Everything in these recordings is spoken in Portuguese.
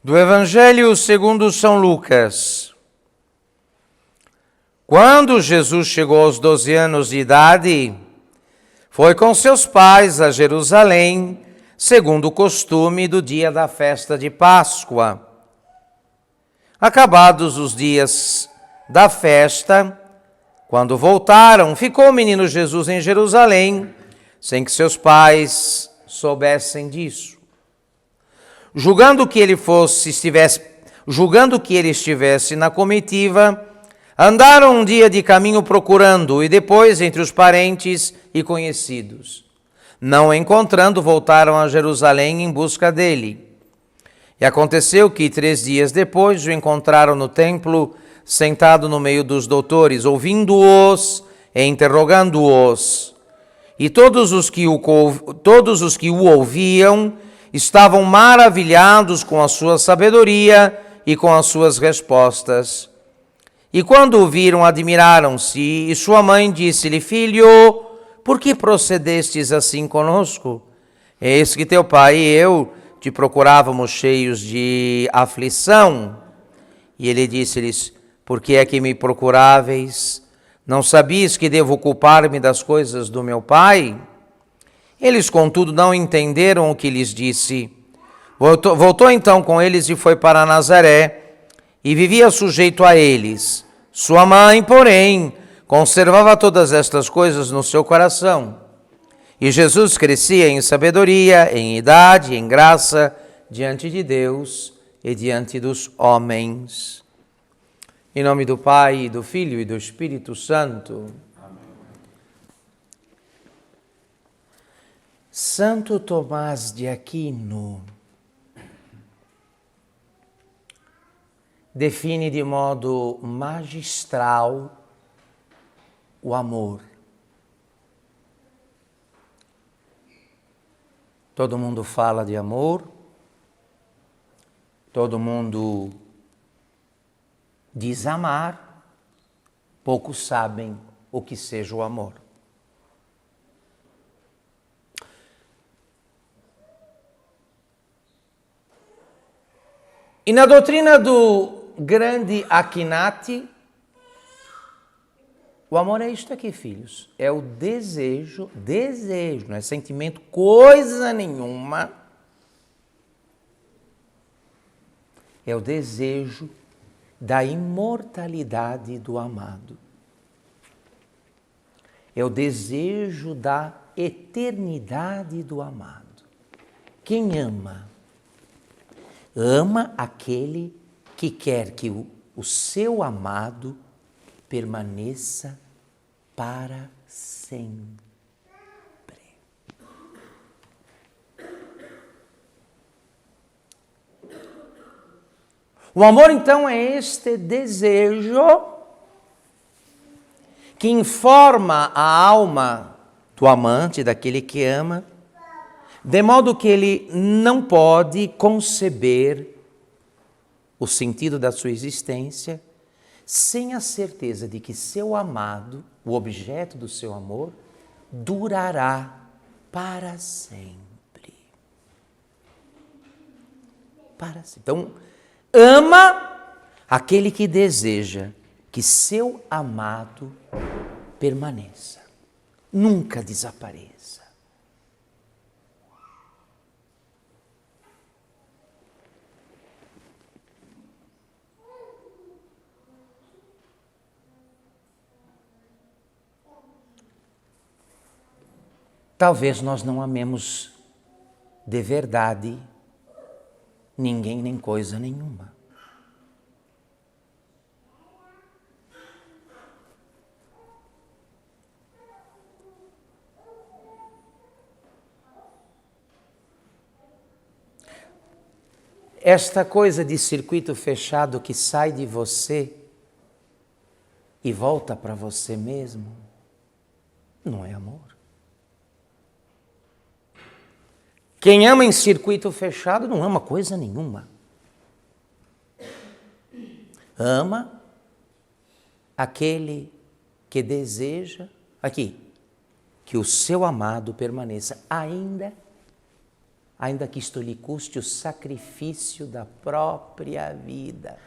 Do Evangelho segundo São Lucas. Quando Jesus chegou aos 12 anos de idade, foi com seus pais a Jerusalém, segundo o costume do dia da festa de Páscoa. Acabados os dias da festa, quando voltaram, ficou o menino Jesus em Jerusalém, sem que seus pais soubessem disso. Julgando que ele estivesse na comitiva, andaram um dia de caminho procurando-o e depois entre os parentes e conhecidos. Não o encontrando, voltaram a Jerusalém em busca dele. E aconteceu que 3 dias depois o encontraram no templo, sentado no meio dos doutores, ouvindo-os e interrogando-os. E todos os que o ouviam estavam maravilhados com a sua sabedoria e com as suas respostas. E quando o viram, admiraram-se, e sua mãe disse-lhe: Filho, por que procedestes assim conosco? Eis que teu pai e eu te procurávamos cheios de aflição. E ele disse-lhes: Por que é que me procuráveis? Não sabias que devo ocupar-me das coisas do meu pai? Eles, contudo, não entenderam o que lhes disse. Voltou então com eles e foi para Nazaré, e vivia sujeito a eles. Sua mãe, porém, conservava todas estas coisas no seu coração. E Jesus crescia em sabedoria, em idade, em graça, diante de Deus e diante dos homens. Em nome do Pai, do Filho e do Espírito Santo. Santo Tomás de Aquino define de modo magistral o amor. Todo mundo fala de amor, todo mundo diz amar, poucos sabem o que seja o amor. E na doutrina do grande Akinati, o amor é isto aqui, filhos. É o desejo, não é sentimento, coisa nenhuma. É o desejo da imortalidade do amado. É o desejo da eternidade do amado. Quem ama? Ama aquele que quer que o seu amado permaneça para sempre. O amor, então, é este desejo que informa a alma do amante, daquele que ama, de modo que ele não pode conceber o sentido da sua existência sem a certeza de que seu amado, o objeto do seu amor, durará para sempre. Para sempre. Então, ama aquele que deseja que seu amado permaneça, nunca desapareça. Talvez nós não amemos de verdade ninguém nem coisa nenhuma. Esta coisa de circuito fechado que sai de você e volta para você mesmo, não é amor. Quem ama em circuito fechado não ama coisa nenhuma. Ama aquele que deseja, aqui, que o seu amado permaneça, ainda ainda que isto lhe custe o sacrifício da própria vida.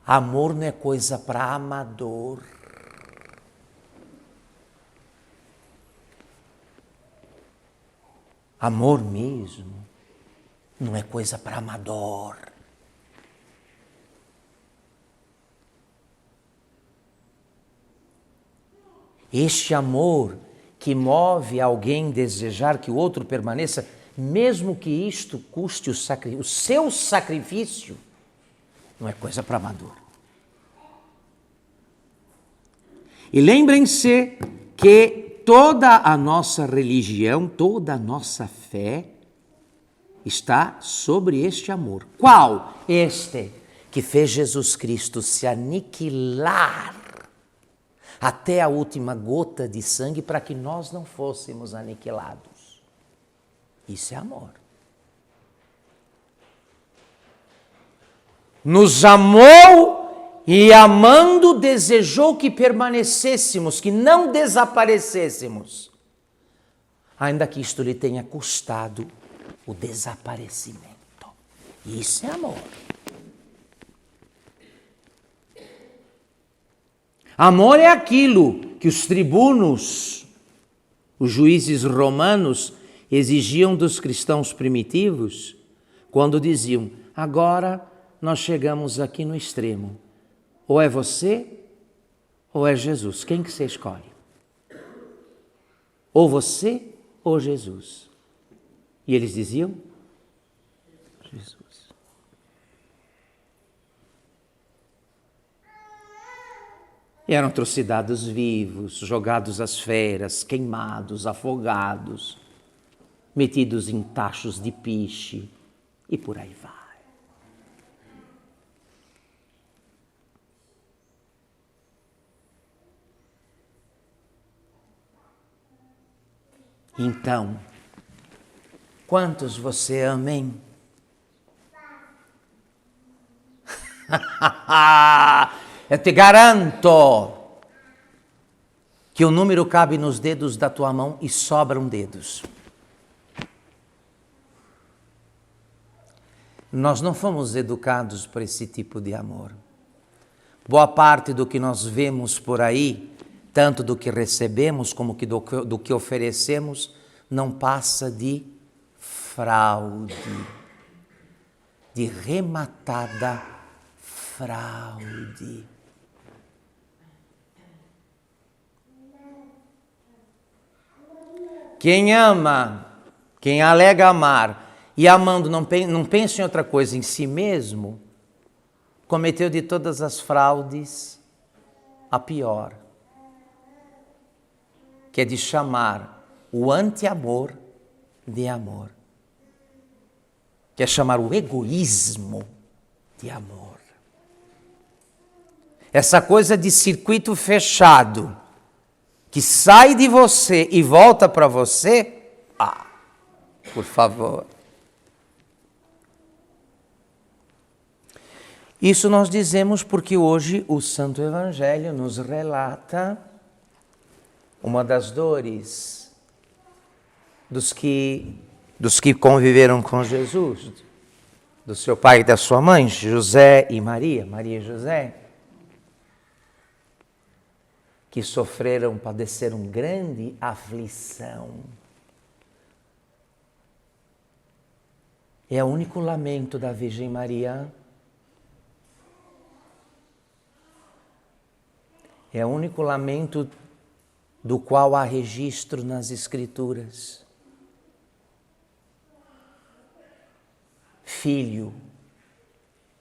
Amor não é coisa para amador. Amor mesmo não é coisa para amador. Este amor que move alguém desejar que o outro permaneça, mesmo que isto custe o seu sacrifício, não é coisa para amador. E lembrem-se que toda a nossa religião, toda a nossa fé está sobre este amor. Qual? Este que fez Jesus Cristo se aniquilar até a última gota de sangue para que nós não fôssemos aniquilados. Isso é amor. Nos amou e amando desejou que permanecêssemos, que não desaparecêssemos, ainda que isto lhe tenha custado o desaparecimento. Isso é amor. Amor é aquilo que os tribunos, os juízes romanos, exigiam dos cristãos primitivos, quando diziam: agora nós chegamos aqui no extremo. Ou é você, ou é Jesus. Quem que você escolhe? Ou você, ou Jesus. E eles diziam: Jesus. E eram atrocidades vivos, jogados às feras, queimados, afogados, metidos em tachos de piche e por aí vai. Então, quantos você ama, hein? Eu te garanto que o número cabe nos dedos da tua mão e sobram dedos. Nós não fomos educados por esse tipo de amor. Boa parte do que nós vemos por aí, tanto do que recebemos como do que oferecemos, não passa de fraude, de rematada fraude. Quem ama, quem alega amar e amando não pensa em outra coisa, em si mesmo, cometeu de todas as fraudes a pior, que é de chamar o anti-amor de amor, que é chamar o egoísmo de amor. Essa coisa de circuito fechado, que sai de você e volta para você, por favor. Isso nós dizemos porque hoje o Santo Evangelho nos relata uma das dores dos que conviveram com Jesus, do seu pai e da sua mãe, José e Maria, Maria e José, que padeceram grande aflição. É o único lamento da Virgem Maria. É o único lamento do qual há registro nas Escrituras. Filho,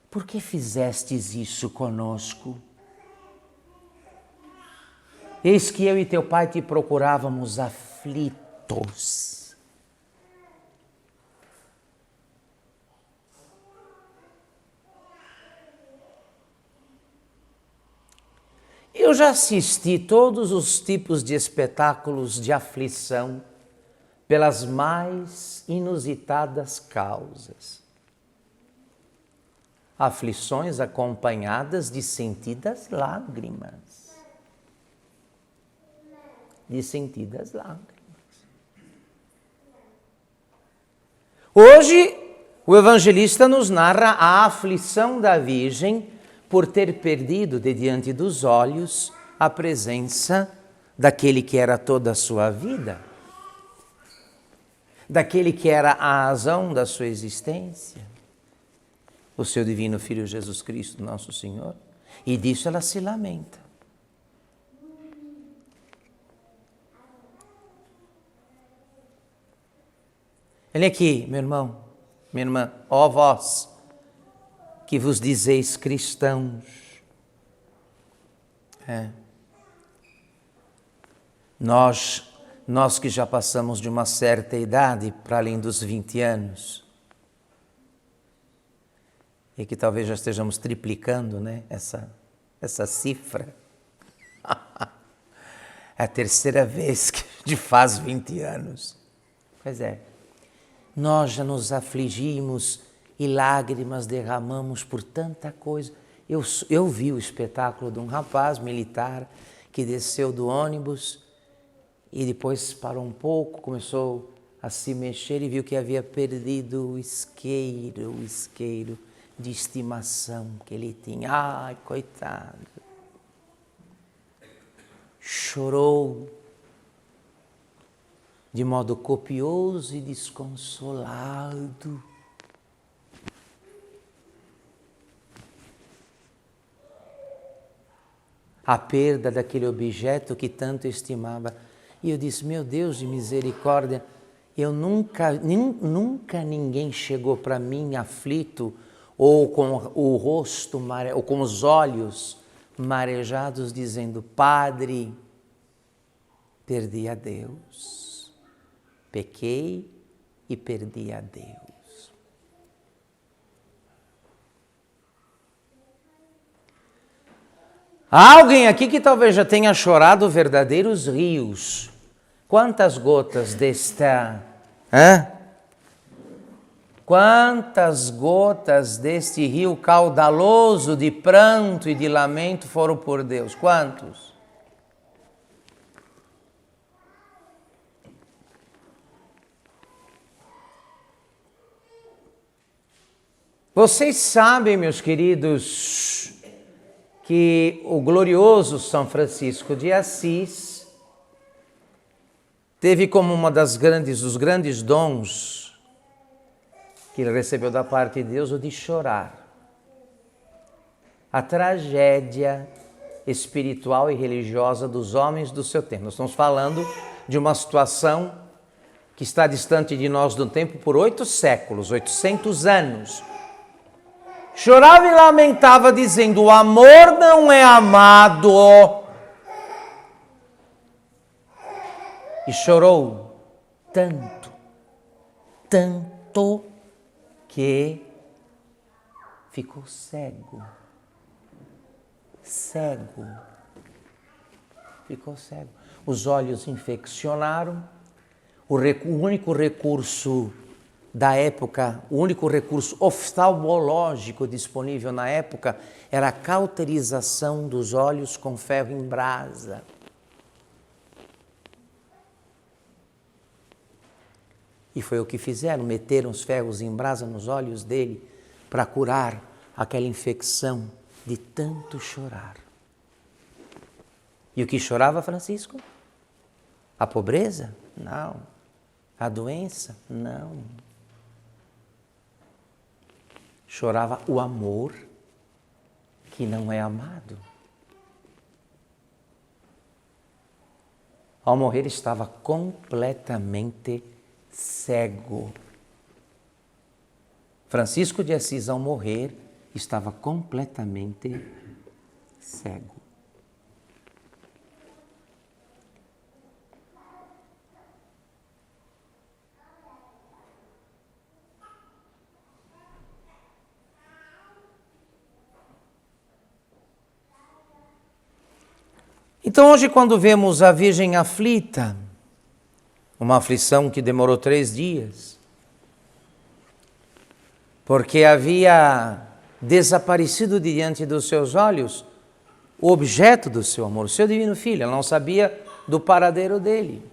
por que fizestes isso conosco? Eis que eu e teu pai te procurávamos aflitos. Eu já assisti todos os tipos de espetáculos de aflição pelas mais inusitadas causas. aflições acompanhadas de sentidas lágrimas. De sentidas lágrimas. Hoje, o evangelista nos narra a aflição da Virgem por ter perdido de diante dos olhos a presença daquele que era toda a sua vida, daquele que era a razão da sua existência, o seu divino Filho Jesus Cristo, nosso Senhor, e disso ela se lamenta. Olha aqui, meu irmão, minha irmã, ó vós que vos dizeis cristãos. Nós que já passamos de uma certa idade, para além dos 20 anos, e que talvez já estejamos triplicando, né, essa cifra. É a terceira vez que faz 20 anos. Pois é, nós já nos afligimos e lágrimas derramamos por tanta coisa. Eu vi o espetáculo de um rapaz militar que desceu do ônibus e depois parou um pouco, começou a se mexer e viu que havia perdido o isqueiro de estimação que ele tinha. Ai, coitado! Chorou de modo copioso e desconsolado. A perda daquele objeto que tanto estimava. E eu disse, meu Deus de misericórdia, eu nunca ninguém chegou para mim aflito ou com o rosto ou com os olhos marejados dizendo, Padre, perdi a Deus, pequei e perdi a Deus. Há alguém aqui que talvez já tenha chorado verdadeiros rios. Quantas gotas Quantas gotas deste rio caudaloso de pranto e de lamento foram por Deus? Quantos? Vocês sabem, meus queridos, que o glorioso São Francisco de Assis teve como dos grandes dons que ele recebeu da parte de Deus o de chorar. A tragédia espiritual e religiosa dos homens do seu tempo. Nós estamos falando de uma situação que está distante de nós do tempo por 8 séculos, 800 anos. Chorava e lamentava dizendo, o amor não é amado. E chorou tanto que ficou cego. Ficou cego. Os olhos infeccionaram. O único recurso da época, o único recurso oftalmológico disponível na época era a cauterização dos olhos com ferro em brasa. E foi o que fizeram, meteram os ferros em brasa nos olhos dele para curar aquela infecção de tanto chorar. E o que chorava Francisco? A pobreza? Não. A doença? Não. Chorava o amor que não é amado. Ao morrer estava completamente cego. Francisco de Assis, ao morrer, estava completamente cego. Então hoje, quando vemos a Virgem aflita, uma aflição que demorou 3 dias, porque havia desaparecido diante dos seus olhos o objeto do seu amor, o seu divino filho. Ela não sabia do paradeiro dele.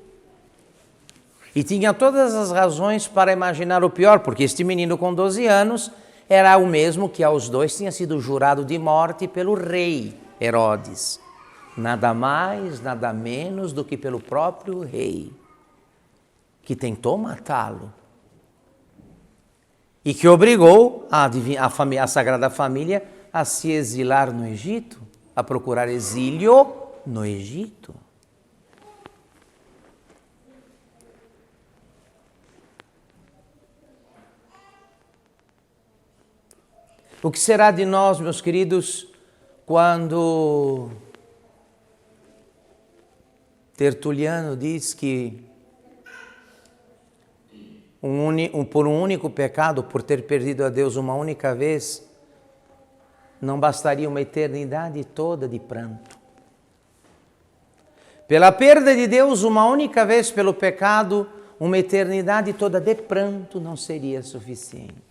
E tinha todas as razões para imaginar o pior, porque este menino com 12 anos era o mesmo que aos 2 tinha sido jurado de morte pelo rei Herodes. Nada mais, nada menos do que pelo próprio rei, que tentou matá-lo. E que obrigou a Sagrada Família a se exilar no Egito, a procurar exílio no Egito. O que será de nós, meus queridos, quando Tertuliano diz que por um único pecado, por ter perdido a Deus uma única vez, não bastaria uma eternidade toda de pranto. Pela perda de Deus uma única vez pelo pecado, uma eternidade toda de pranto não seria suficiente.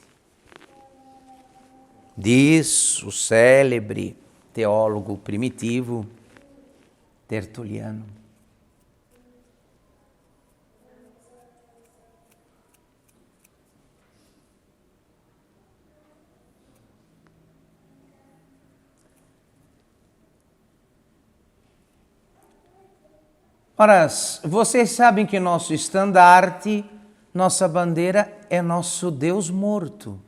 Diz o célebre teólogo primitivo Tertuliano. Ora, vocês sabem que nosso estandarte, nossa bandeira é nosso Deus morto.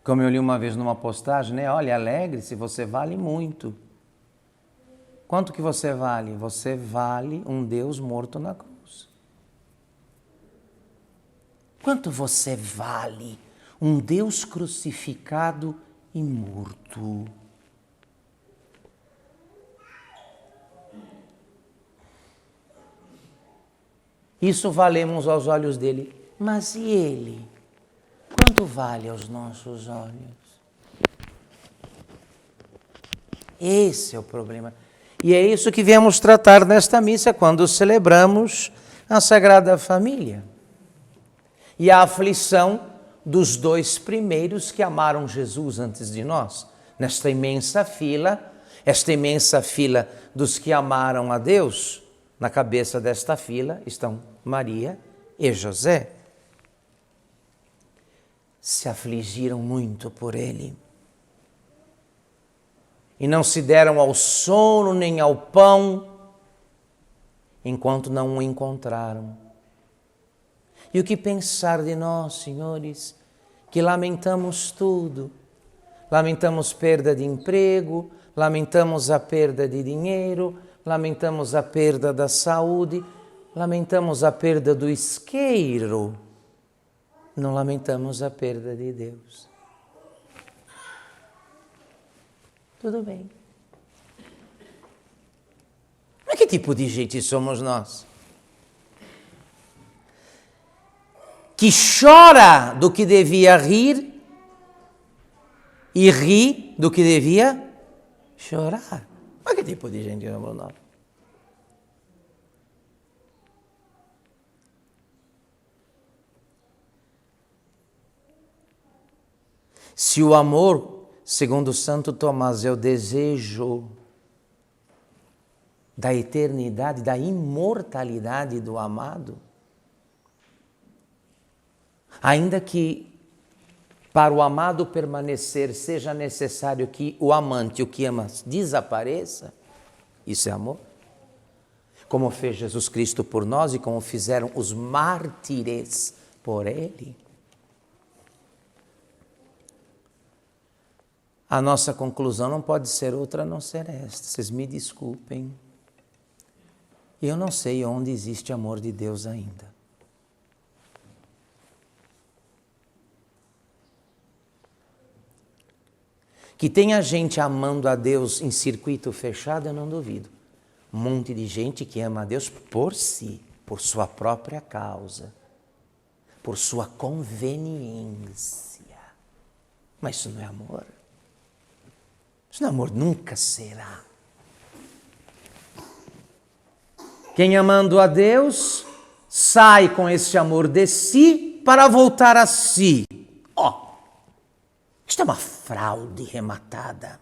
Como eu li uma vez numa postagem, né? Olha, alegre-se, você vale muito. Quanto que você vale? Você vale um Deus morto na cruz. Quanto você vale um Deus crucificado e morto? Isso valemos aos olhos dele. Mas e ele? Quanto vale aos nossos olhos? Esse é o problema. E é isso que viemos tratar nesta missa quando celebramos a Sagrada Família. E a aflição dos 2 primeiros que amaram Jesus antes de nós. Nesta imensa fila, esta imensa fila dos que amaram a Deus, na cabeça desta fila estão Maria e José. Se afligiram muito por ele. E não se deram ao sono nem ao pão, enquanto não o encontraram. E o que pensar de nós, senhores, que lamentamos tudo? Lamentamos perda de emprego, lamentamos a perda de dinheiro, lamentamos a perda da saúde, lamentamos a perda do isqueiro, não lamentamos a perda de Deus. Tudo bem. Mas que tipo de gente somos nós? Que chora do que devia rir e ri do que devia chorar. Mas que tipo de gente somos nós? Se o amor, segundo Santo Tomás, é o desejo da eternidade, da imortalidade do amado, ainda que para o amado permanecer seja necessário que o amante, o que ama, desapareça, isso é amor? Como fez Jesus Cristo por nós e como fizeram os mártires por ele. A nossa conclusão não pode ser outra a não ser esta. Vocês me desculpem. Eu não sei onde existe amor de Deus ainda. Que tenha gente amando a Deus em circuito fechado, eu não duvido. Um monte de gente que ama a Deus por si, por sua própria causa, por sua conveniência. Mas isso não é amor. Isso não é amor, nunca será. Quem amando a Deus sai com esse amor de si para voltar a si. Isto é uma fraude rematada.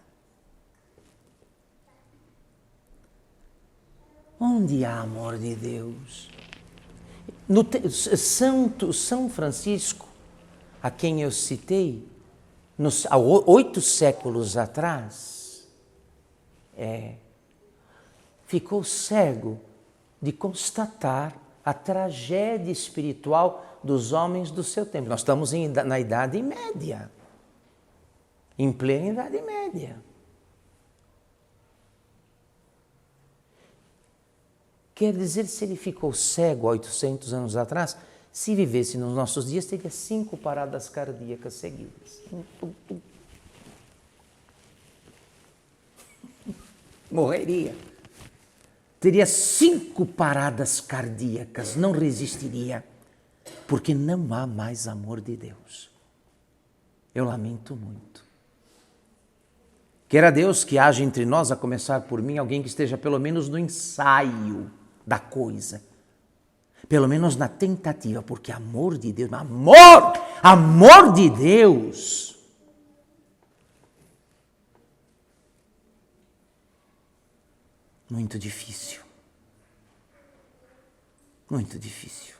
Onde há amor de Deus? São Francisco, a quem eu citei, há 8 séculos atrás, ficou cego de constatar a tragédia espiritual dos homens do seu tempo. Nós estamos na Idade Média, em plena Idade Média. Quer dizer, se ele ficou cego há 800 anos atrás, se vivesse nos nossos dias, teria 5 paradas cardíacas seguidas. Morreria. Teria 5 paradas cardíacas, não resistiria, porque não há mais amor de Deus. Eu lamento muito. Queira Deus que haja entre nós, a começar por mim, alguém que esteja pelo menos no ensaio da coisa, pelo menos na tentativa, porque amor de Deus, amor de Deus, muito difícil, muito difícil.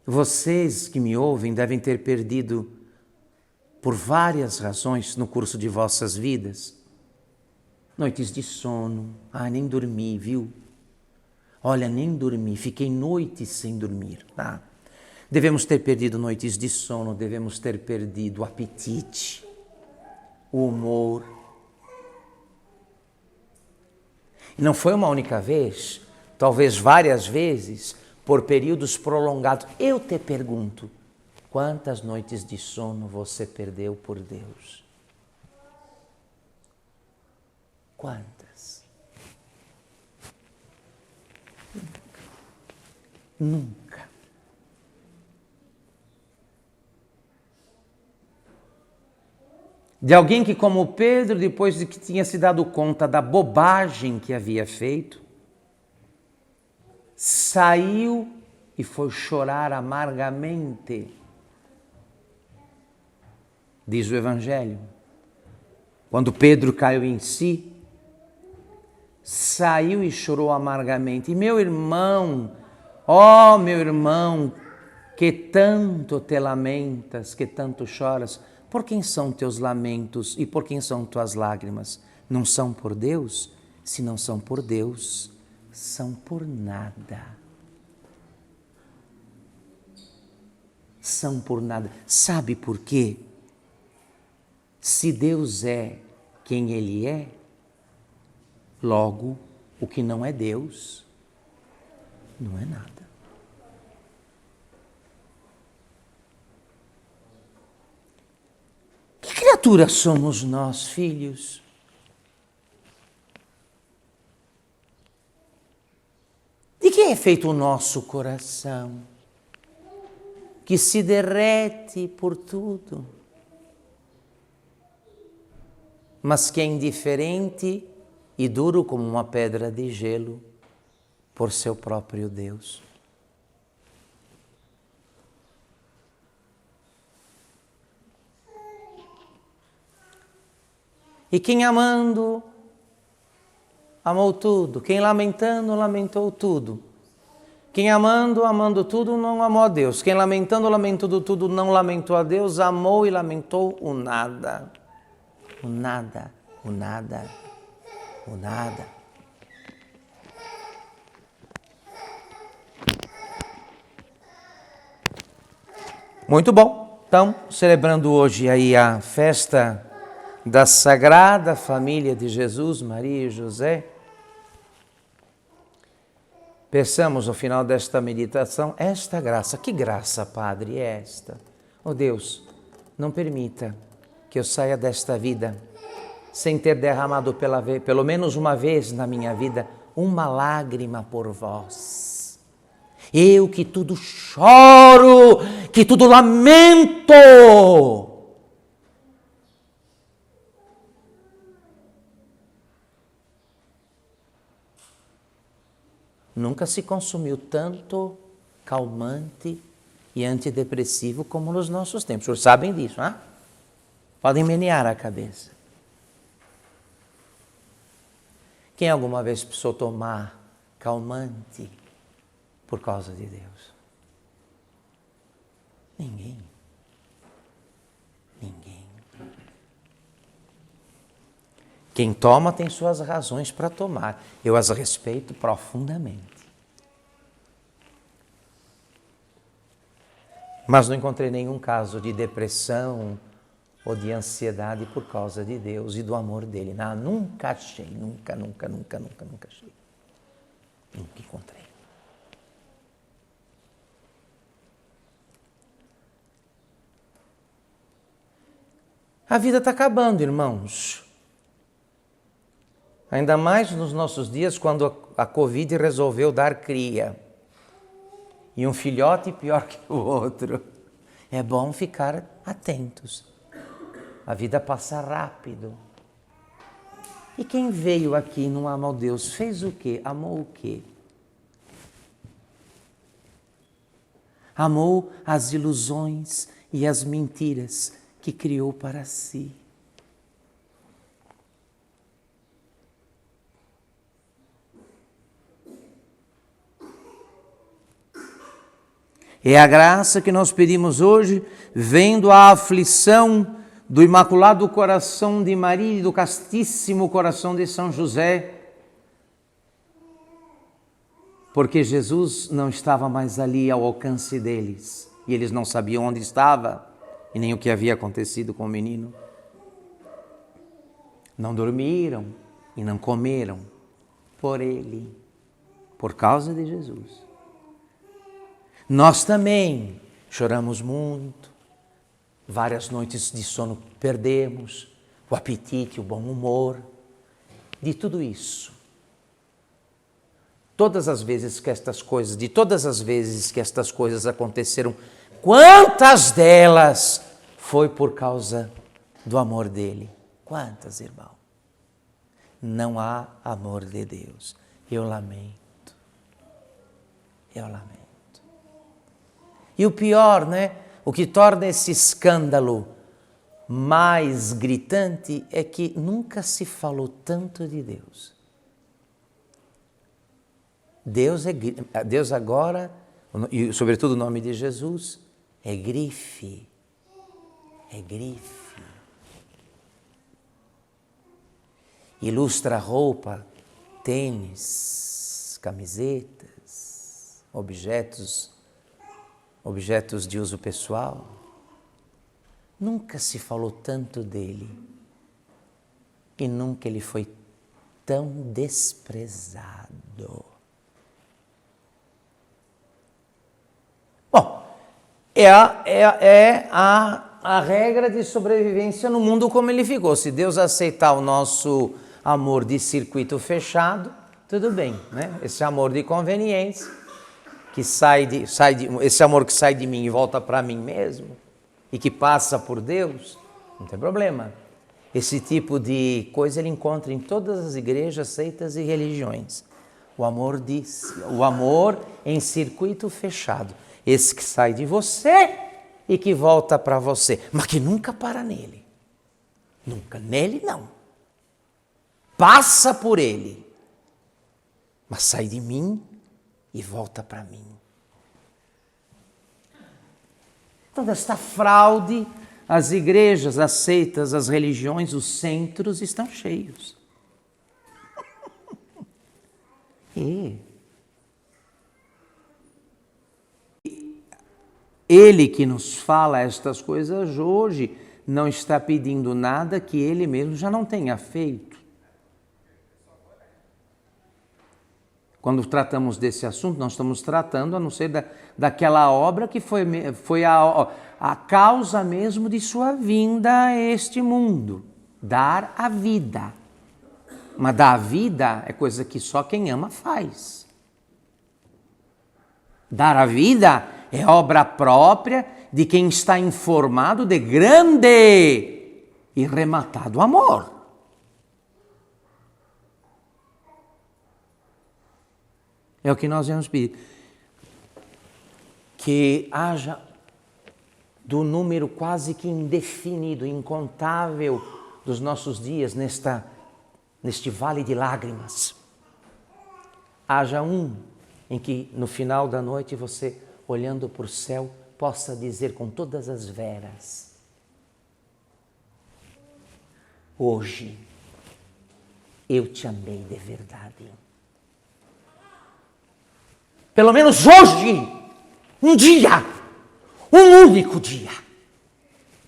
Vocês que me ouvem devem ter perdido, por várias razões, no curso de vossas vidas, noites de sono. Nem dormi, viu? Olha, nem dormi, fiquei noites sem dormir, tá? Devemos ter perdido noites de sono, devemos ter perdido o apetite, o humor. E não foi uma única vez, talvez várias vezes, por períodos prolongados. Eu te pergunto, quantas noites de sono você perdeu por Deus? Quantas? Nunca. De alguém que, como Pedro, depois de que tinha se dado conta da bobagem que havia feito, saiu e foi chorar amargamente, diz o Evangelho. Quando Pedro caiu em si, saiu e chorou amargamente. E meu irmão, meu irmão, que tanto te lamentas, que tanto choras, por quem são teus lamentos e por quem são tuas lágrimas? Não são por Deus? Se não são por Deus, são por nada. São por nada. Sabe por quê? Se Deus é quem Ele é, logo, o que não é Deus, não é nada. Que criatura somos nós, filhos? De que é feito o nosso coração, que se derrete por tudo, mas que é indiferente e duro como uma pedra de gelo por seu próprio Deus? E quem amando, amou tudo. Quem lamentando, lamentou tudo. Quem amando, amando tudo, não amou a Deus. Quem lamentando, lamentando tudo, não lamentou a Deus, amou e lamentou o nada. O nada, o nada, o nada. Muito bom. Então, celebrando hoje aí a festa da Sagrada Família de Jesus, Maria e José, peçamos ao final desta meditação esta graça. Que graça, Padre, é esta? Oh Deus, não permita que eu saia desta vida sem ter derramado pelo menos uma vez na minha vida uma lágrima por vós. Eu que tudo choro, que tudo lamento, nunca se consumiu tanto calmante e antidepressivo como nos nossos tempos. Vocês sabem disso, não é? Podem menear a cabeça. Quem alguma vez precisou tomar calmante por causa de Deus? Ninguém. Ninguém. Quem toma tem suas razões para tomar. Eu as respeito profundamente. Mas não encontrei nenhum caso de depressão ou de ansiedade por causa de Deus e do amor dele. Não, nunca achei, nunca achei. Nunca encontrei. A vida está acabando, irmãos. Ainda mais nos nossos dias, quando a Covid resolveu dar cria. E um filhote pior que o outro. É bom ficar atentos. A vida passa rápido. E quem veio aqui e não amou Deus, fez o quê? Amou o quê? Amou as ilusões e as mentiras que criou para si. É a graça que nós pedimos hoje, vendo a aflição do Imaculado Coração de Maria e do Castíssimo Coração de São José, porque Jesus não estava mais ali ao alcance deles, e eles não sabiam onde estava, e nem o que havia acontecido com o menino. Não dormiram e não comeram por ele, por causa de Jesus. Nós também choramos muito, várias noites de sono perdemos, o apetite, o bom humor, de tudo isso. Todas as vezes que estas coisas aconteceram, quantas delas foi por causa do amor dele? Quantas, irmão? Não há amor de Deus. Eu lamento. E o pior, né? O que torna esse escândalo mais gritante é que nunca se falou tanto de Deus. Deus agora, e sobretudo o nome de Jesus, é grife. É grife. Ilustra roupa, tênis, camisetas, objetos de uso pessoal. Nunca se falou tanto dele e nunca ele foi tão desprezado. Bom, é a regra de sobrevivência no mundo como ele ficou. Se Deus aceitar o nosso amor de circuito fechado, tudo bem, né? Esse amor de conveniência, esse amor que sai de mim e volta para mim mesmo, e que passa por Deus, não tem problema. Esse tipo de coisa ele encontra em todas as igrejas, seitas e religiões. O amor em circuito fechado. Esse que sai de você e que volta para você, mas que nunca para nele. Nunca, nele não. Passa por ele, mas sai de mim e volta para mim. Toda esta fraude, as igrejas, as seitas, as religiões, os centros estão cheios. Ele que nos fala estas coisas hoje não está pedindo nada que ele mesmo já não tenha feito. Quando tratamos desse assunto, nós estamos tratando, a não ser daquela obra que foi a causa mesmo de sua vinda a este mundo. Dar a vida. Mas dar a vida é coisa que só quem ama faz. Dar a vida é obra própria de quem está informado de grande e rematado amor. É o que nós vamos pedir. Que haja do número quase que indefinido, incontável dos nossos dias neste vale de lágrimas. Haja um em que no final da noite você, olhando para o céu, possa dizer com todas as veras: hoje eu te amei de verdade. Pelo menos hoje, um dia, um único dia,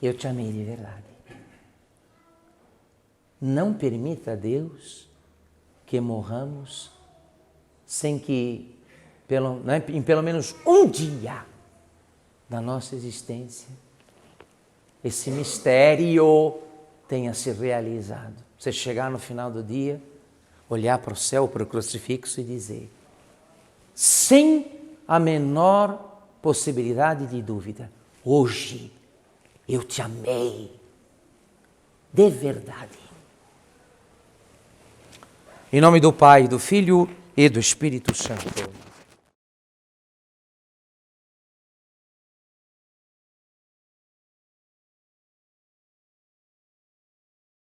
eu te amei de verdade. Não permita, Deus, que morramos sem que, em pelo menos um dia da nossa existência, esse mistério tenha se realizado. Você chegar no final do dia, olhar para o céu, para o crucifixo e dizer, sem a menor possibilidade de dúvida: hoje eu te amei de verdade. Em nome do Pai, do Filho e do Espírito Santo.